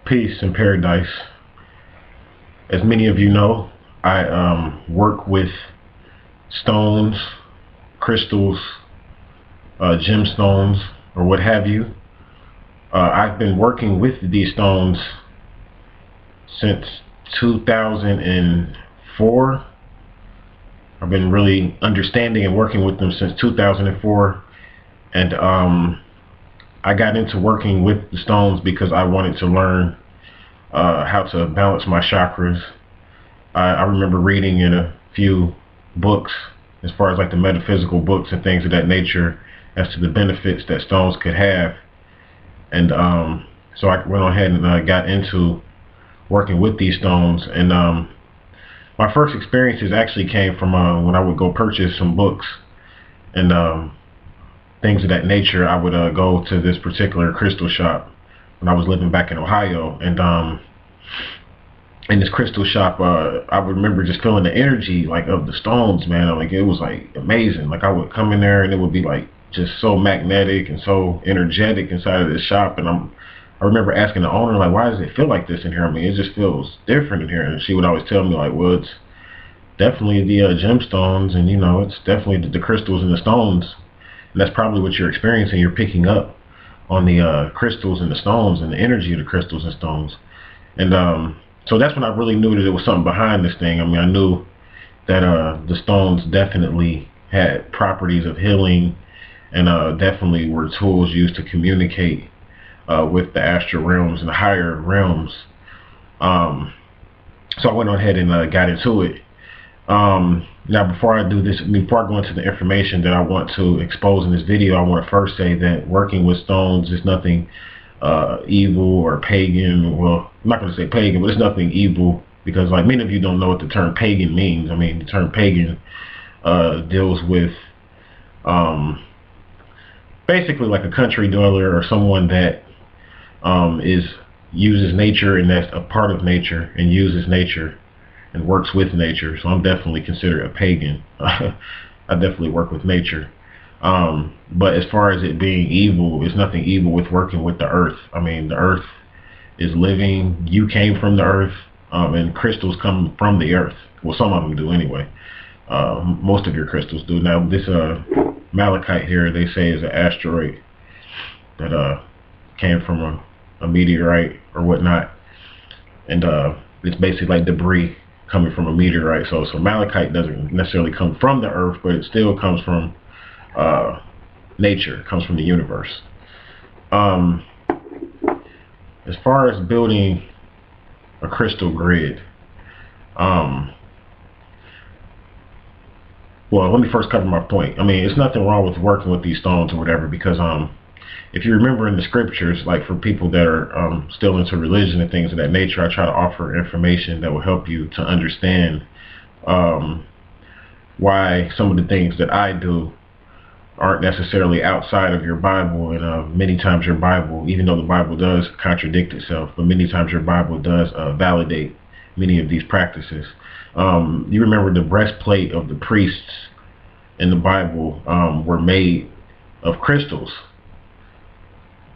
Peace and paradise. As many of you know, I work with stones, crystals, gemstones, or what have you. I've been working with these stones since 2004. I've been really understanding and working with them since 2004, and I got into working with the stones because I wanted to learn how to balance my chakras. I remember reading in a few books, as far as like the metaphysical books and things of that nature, as to the benefits that stones could have. And so I went ahead and got into working with these stones. And my first experiences actually came from when I would go purchase some books and things of that nature. I would go to this particular crystal shop when I was living back in Ohio, and in this crystal shop, I would remember just feeling the energy like of the stones, man. Like it was like amazing. Like I would come in there and it would be like just so magnetic and so energetic inside of this shop, and I remember asking the owner, like, why does it feel like this in here? I mean, it just feels different in here. And she would always tell me, like, well, it's definitely the gemstones, and it's definitely the crystals and the stones. And that's probably what you're experiencing. You're picking up on the crystals and the stones and the energy of the crystals and stones. And so that's when I really knew that there was something behind this thing. I mean, I knew that the stones definitely had properties of healing, and definitely were tools used to communicate with the astral realms and the higher realms. So I went ahead and got into it. Now, before I do this, before I go into the information that I want to expose in this video, I want to first say that working with stones is nothing evil or pagan. Well, I'm not going to say pagan, but it's nothing evil, because like many of you don't know what the term pagan means. I mean, the term pagan deals with basically like a country dweller, or someone that uses nature, and that's a part of nature, and uses nature and works with nature. So I'm definitely considered a pagan. I definitely work with nature. But as far as it being evil, there's nothing evil with working with the earth. I mean, the earth is living. You came from the earth, and crystals come from the earth. Well, some of them do anyway. Most of your crystals do. Now, this malachite here, they say, is an asteroid that came from a meteorite or whatnot, and it's basically like debris coming from a meteorite. So malachite doesn't necessarily come from the earth, but it still comes from nature. It comes from the universe. As far as building a crystal grid, well, let me first cover my point. I mean, it's nothing wrong with working with these stones or whatever, because if you remember in the scriptures, like for people that are still into religion and things of that nature, I try to offer information that will help you to understand why some of the things that I do aren't necessarily outside of your Bible. And many times your Bible, even though the Bible does contradict itself, but many times your Bible does validate many of these practices. You remember the breastplate of the priests in the Bible were made of crystals.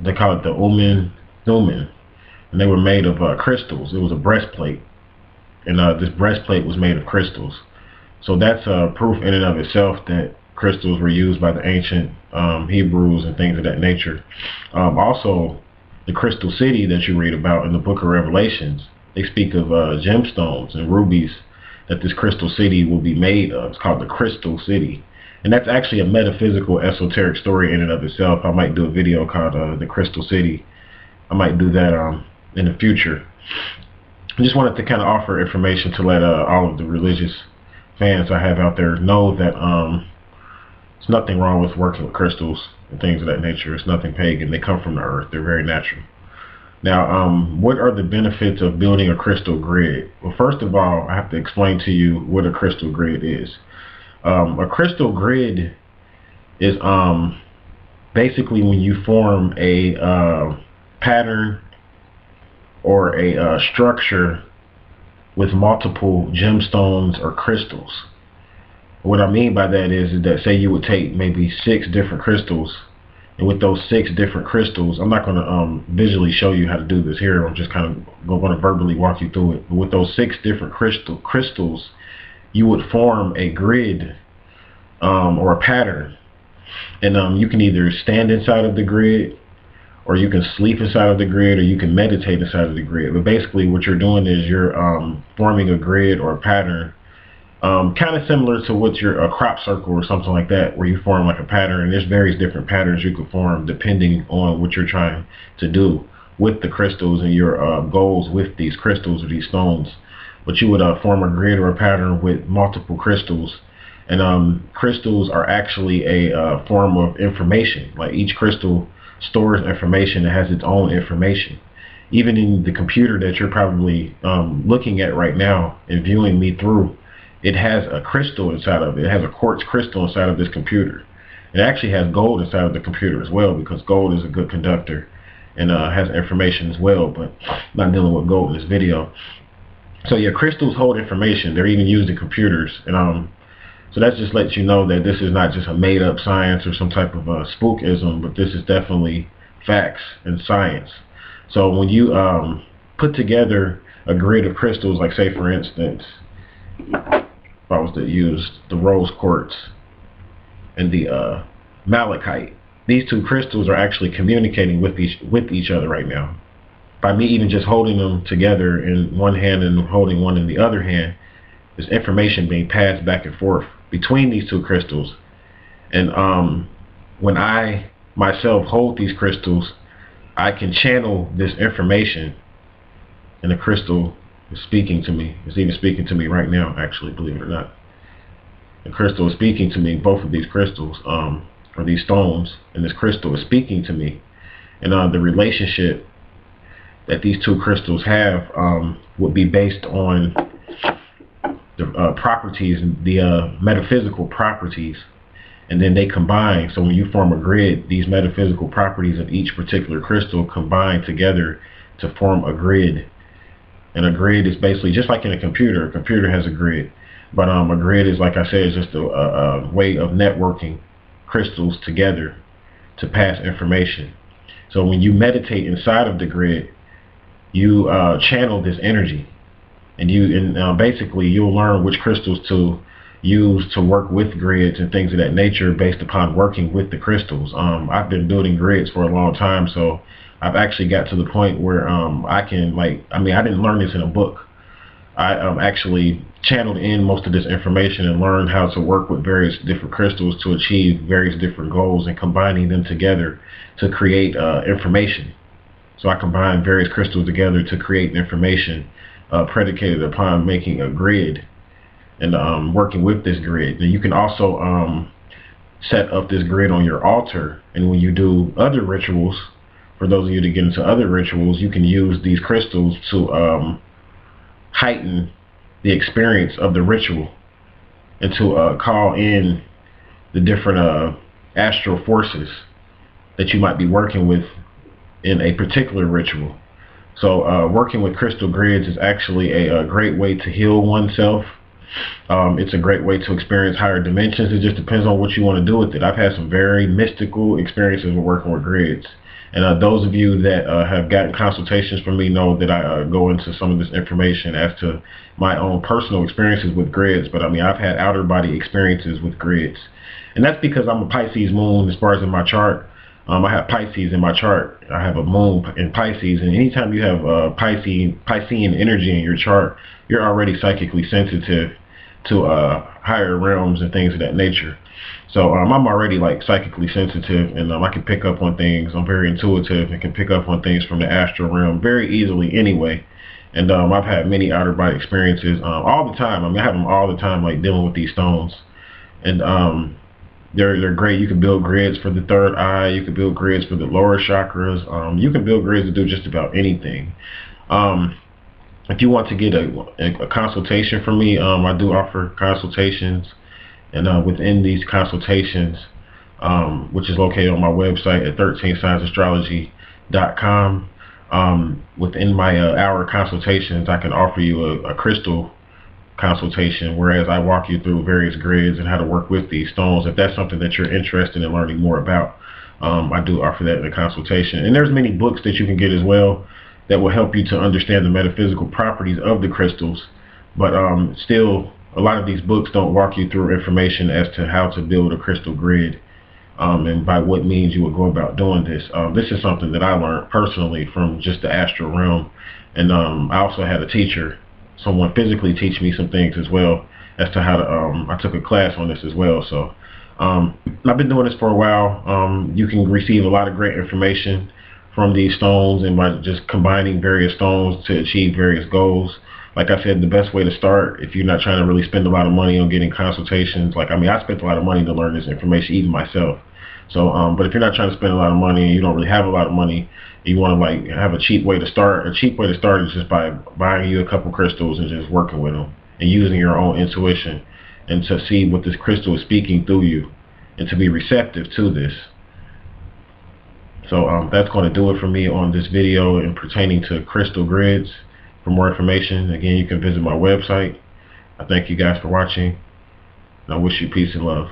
They call it the Umen Thumen, and they were made of crystals. It was a breastplate, and this breastplate was made of crystals. So that's proof in and of itself that crystals were used by the ancient Hebrews and things of that nature. Also, the crystal city that you read about in the book of Revelations, they speak of gemstones and rubies that this crystal city will be made of. It's called the Crystal City. And that's actually a metaphysical, esoteric story in and of itself. I might do a video called The Crystal City. I might do that in the future. I just wanted to kind of offer information to let all of the religious fans I have out there know that there's nothing wrong with working with crystals and things of that nature. It's nothing pagan. They come from the earth. They're very natural. Now, what are the benefits of building a crystal grid? Well, first of all, I have to explain to you what a crystal grid is. A crystal grid is basically when you form a pattern or a structure with multiple gemstones or crystals. What I mean by that is that, say you would take maybe 6 different crystals And with those 6 different crystals, I'm not going to visually show you how to do this here. I'm just kind of going to verbally walk you through it. But with those 6 different crystals, you would form a grid or a pattern. And you can either stand inside of the grid, or you can sleep inside of the grid, or you can meditate inside of the grid. But basically what you're doing is you're forming a grid or a pattern, kind of similar to what your a crop circle or something like that, where you form like a pattern. And there's various different patterns you can form depending on what you're trying to do with the crystals and your goals with these crystals or these stones. But you would form a grid or a pattern with multiple crystals. And crystals are actually a form of information. Like each crystal stores information. It has its own information. Even in the computer that you're probably looking at right now and viewing me through, it has a crystal inside of it. It has a quartz crystal inside of this computer. It actually has gold inside of the computer as well, because gold is a good conductor and has information as well, but I'm not dealing with gold in this video. So yeah, crystals hold information. They're even used in computers. And so that just lets you know that this is not just a made-up science or some type of spookism, but this is definitely facts and science. So when you put together a grid of crystals, like say for instance, if I was to use the rose quartz and the malachite, these 2 crystals are actually communicating with each other right now. By me even just holding them together in one hand and holding one in the other hand, there's information being passed back and forth between these 2 crystals. And when I myself hold these crystals, I can channel this information, and the crystal is speaking to me. It's even speaking to me right now, actually, believe it or not. The crystal is speaking to me, both of these crystals, or these stones, and this crystal is speaking to me. And the relationship that these 2 crystals have would be based on the properties, the metaphysical properties, and then they combine. So when you form a grid, these metaphysical properties of each particular crystal combine together to form a grid. And a grid is basically just like in a computer. A computer has a grid, but a grid is, like I said, is just a way of networking crystals together to pass information. So when you meditate inside of the grid, you channel this energy. And basically you'll learn which crystals to use to work with grids and things of that nature based upon working with the crystals. I've been building grids for a long time, so I've actually got to the point where I can, I didn't learn this in a book. I actually channeled in most of this information and learned how to work with various different crystals to achieve various different goals, and combining them together to create information. So I combine various crystals together to create information predicated upon making a grid and working with this grid. And you can also set up this grid on your altar, and when you do other rituals, for those of you that get into other rituals, you can use these crystals to heighten the experience of the ritual and to call in the different astral forces that you might be working with in a particular ritual. So working with crystal grids is actually a great way to heal oneself. It's a great way to experience higher dimensions. It just depends on what you want to do with it. I've had some very mystical experiences with working with grids. And those of you that have gotten consultations from me know that I go into some of this information as to my own personal experiences with grids. But I've had outer body experiences with grids. And that's because I'm a Pisces moon as far as in my chart. I have Pisces in my chart. I have a moon in Pisces, and anytime you have Piscean energy in your chart, you're already psychically sensitive to higher realms and things of that nature. So I'm already psychically sensitive, and I can pick up on things. I'm very intuitive and can pick up on things from the astral realm very easily anyway. And I've had many outer body experiences all the time. I have them all the time, dealing with these stones. And they're great. You can build grids for the third eye. You can build grids for the lower chakras. You can build grids to do just about anything. If you want to get a consultation from me, I do offer consultations. And within these consultations, which is located on my website at 13signsastrology.com, within my hour consultations, I can offer you a crystal consultation, whereas I walk you through various grids and how to work with these stones, if that's something that you're interested in learning more about. I do offer that in a consultation. And there's many books that you can get as well that will help you to understand the metaphysical properties of the crystals. But still, a lot of these books don't walk you through information as to how to build a crystal grid, and by what means you would go about doing this. This is something that I learned personally from just the astral realm. And I also had a teacher, someone physically teach me some things as well as to how to, I took a class on this as well. So I've been doing this for a while. You can receive a lot of great information from these stones, and by just combining various stones to achieve various goals. Like I said, the best way to start, if you're not trying to really spend a lot of money on getting consultations, like, I mean, I spent a lot of money to learn this information, even myself. So, but if you're not trying to spend a lot of money and you don't really have a lot of money, you want to like have a cheap way to start. A cheap way to start is just by buying you a couple crystals and just working with them and using your own intuition and to see what this crystal is speaking through you and to be receptive to this. So that's going to do it for me on this video and pertaining to crystal grids. For more information, again, you can visit my website. I thank you guys for watching, and I wish you peace and love.